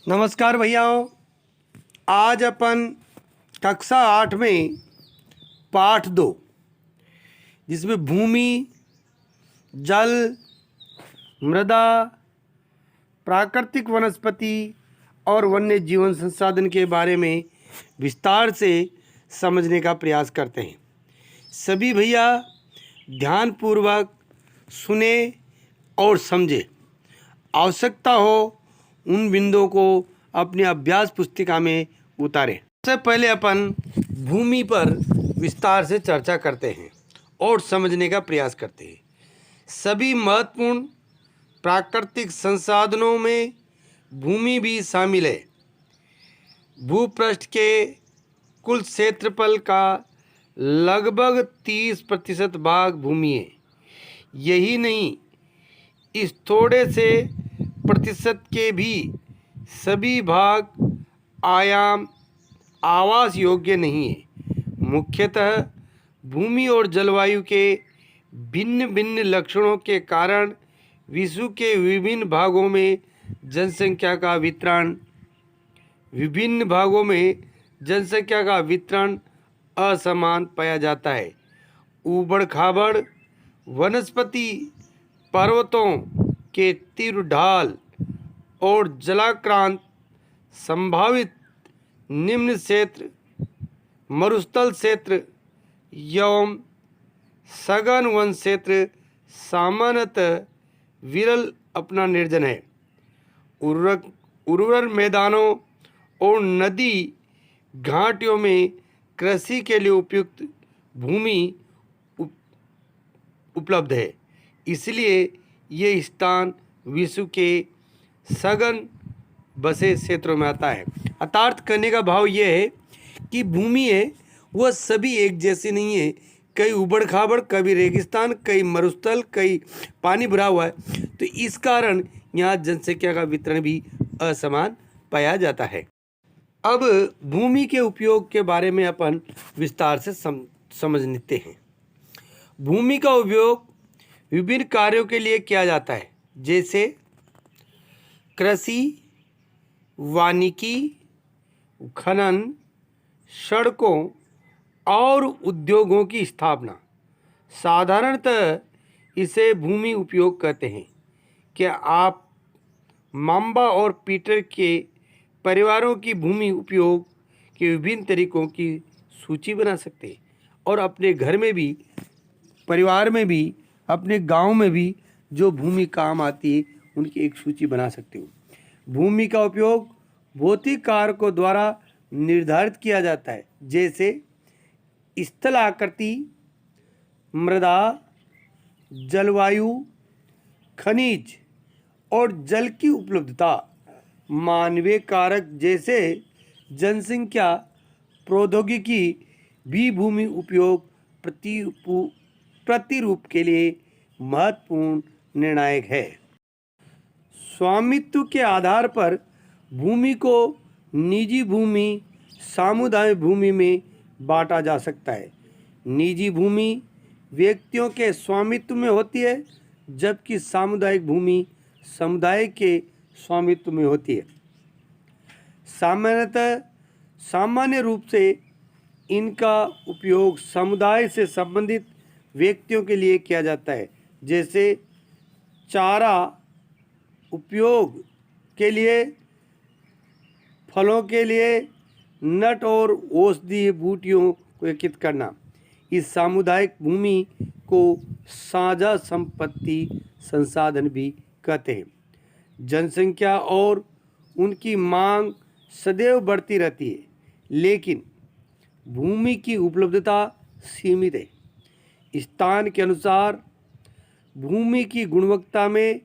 नमस्कार भैयाओं। आज अपन कक्षा 8 में पाठ 2 जिसमें भूमि, जल, मृदा, प्राकृतिक वनस्पति और वन्य जीवन संसाधन के बारे में विस्तार से समझने का प्रयास करते हैं। सभी भैया ध्यानपूर्वक सुने और समझे। आवश्यकता हो उन बिंदुओं को अपनी अभ्यास पुस्तिका में उतारें। सबसे पहले अपन भूमि पर विस्तार से चर्चा करते हैं और समझने का प्रयास करते हैं। सभी महत्वपूर्ण प्राकृतिक संसाधनों में भूमि भी शामिल है। भूपृष्ठ के कुल क्षेत्रफल का लगभग 30% भाग भूमि है। यही नहीं, इस थोड़े से प्रतिशत के भी सभी भाग आवास योग्य नहीं है। मुख्यतः भूमि और जलवायु के भिन्न भिन्न लक्षणों के कारण विश्व के विभिन्न भागों में जनसंख्या का वितरण असमान पाया जाता है। ऊबड़ खाबड़ वनस्पति, पर्वतों के तीव्र ढाल और जलाक्रांत संभावित निम्न क्षेत्र, मरुस्थल क्षेत्र एवं सघन वन क्षेत्र सामान्यतः विरल अपना निर्जन है। उर्वर मैदानों और नदी घाटियों में कृषि के लिए उपयुक्त भूमि उपलब्ध है। इसलिए ये स्थान विश्व के सघन बसे क्षेत्रों में आता है। अर्थात करने का भाव ये है कि भूमि है वह सभी एक जैसी नहीं है। कई उबड़ खाबड़, कभी रेगिस्तान, कई मरुस्थल, कई पानी भरा हुआ है। तो इस कारण यहाँ जनसंख्या का वितरण भी असमान पाया जाता है। अब भूमि के उपयोग के बारे में अपन विस्तार से समझ लेते हैं। भूमि का उपयोग विभिन्न कार्यों के लिए किया जाता है, जैसे कृषि, वानिकी, खनन, सड़कों और उद्योगों की स्थापना। साधारणतः इसे भूमि उपयोग कहते हैं। क्या आप माम्बा और पीटर के परिवारों की भूमि उपयोग के विभिन्न तरीकों की सूची बना सकते हैं और अपने घर में भी, परिवार में भी, अपने गांव में भी जो भूमि काम आती है उनकी एक सूची बना सकते हो। भूमि का उपयोग भौतिक कारकों द्वारा निर्धारित किया जाता है, जैसे स्थल आकृति, मृदा, जलवायु, खनिज और जल की उपलब्धता। मानवीय कारक जैसे जनसंख्या, प्रौद्योगिकी भी भूमि उपयोग प्रतिरूप के लिए महत्वपूर्ण निर्णायक है। स्वामित्व के आधार पर भूमि को निजी भूमि, सामुदायिक भूमि में बांटा जा सकता है। निजी भूमि व्यक्तियों के स्वामित्व में होती है, जबकि सामुदायिक भूमि समुदाय के स्वामित्व में होती है। सामान्य रूप से इनका उपयोग समुदाय से संबंधित व्यक्तियों के लिए किया जाता है, जैसे चारा उपयोग के लिए, फलों के लिए, नट और औषधीय बूटियों को एकत्रित करना। इस सामुदायिक भूमि को साझा संपत्ति संसाधन भी कहते हैं। जनसंख्या और उनकी मांग सदैव बढ़ती रहती है, लेकिन भूमि की उपलब्धता सीमित है। स्थान के अनुसार भूमि की गुणवत्ता में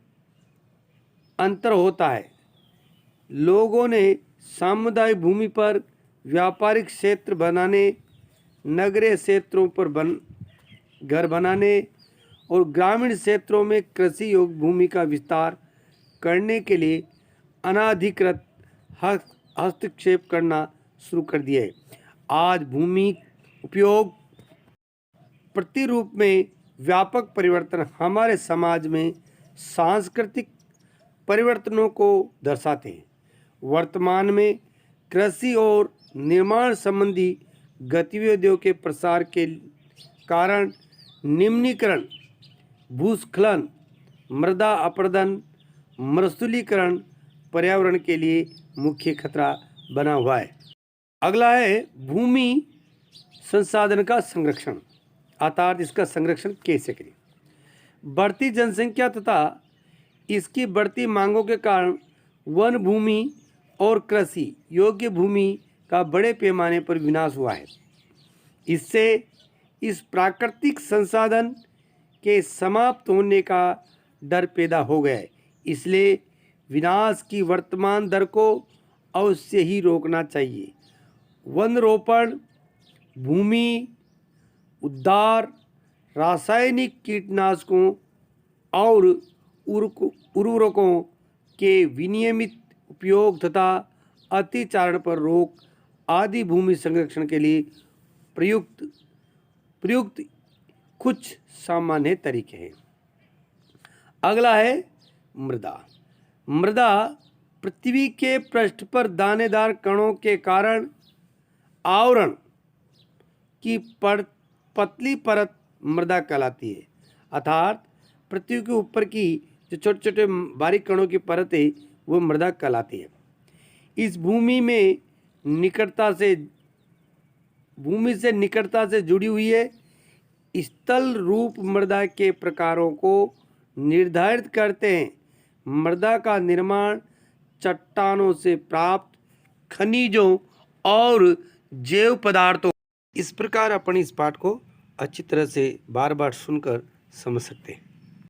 अंतर होता है। लोगों ने सामुदायिक भूमि पर व्यापारिक क्षेत्र बनाने, नगरीय क्षेत्रों पर घर बनाने और ग्रामीण क्षेत्रों में कृषि योग्य भूमि का विस्तार करने के लिए अनाधिकृत हस्तक्षेप करना शुरू कर दिया है। आज भूमि उपयोग प्रतिरूप में व्यापक परिवर्तन हमारे समाज में सांस्कृतिक परिवर्तनों को दर्शाते हैं वर्तमान में कृषि और निर्माण संबंधी गतिविधियों के प्रसार के कारण निम्नीकरण, भूस्खलन, मृदा अपरदन, मरुस्थलीकरण पर्यावरण के लिए मुख्य खतरा बना हुआ है। अगला है भूमि संसाधन का संरक्षण, अर्थात इसका संरक्षण कैसे करें। बढ़ती जनसंख्या तथा इसकी बढ़ती मांगों के कारण वन भूमि और कृषि योग्य भूमि का बड़े पैमाने पर विनाश हुआ है। इससे इस प्राकृतिक संसाधन के समाप्त होने का डर पैदा हो गया है। इसलिए विनाश की वर्तमान दर को अवश्य ही रोकना चाहिए। वन रोपण, भूमि उद्धार, रासायनिक कीटनाशकों और उर्वरकों के विनियमित उपयोग तथा अतिचारण पर रोक आदि भूमि संरक्षण के लिए प्रयुक्त कुछ सामान्य तरीके हैं। अगला है मृदा। मृदा पृथ्वी के पृष्ठ पर दानेदार कणों के कारण आवरण की पतली परत मृदा कहलाती है। अर्थात पृथ्वी के ऊपर की जो छोटे छोटे बारीक कणों की परत है वो मृदा कहलाती है। इस भूमि से निकटता से जुड़ी हुई है। स्थल रूप मृदा के प्रकारों को निर्धारित करते हैं। मृदा का निर्माण चट्टानों से प्राप्त खनिजों और जैव पदार्थों। इस प्रकार अपन इस पाठ को अच्छी तरह से बार बार सुनकर समझ सकते हैं।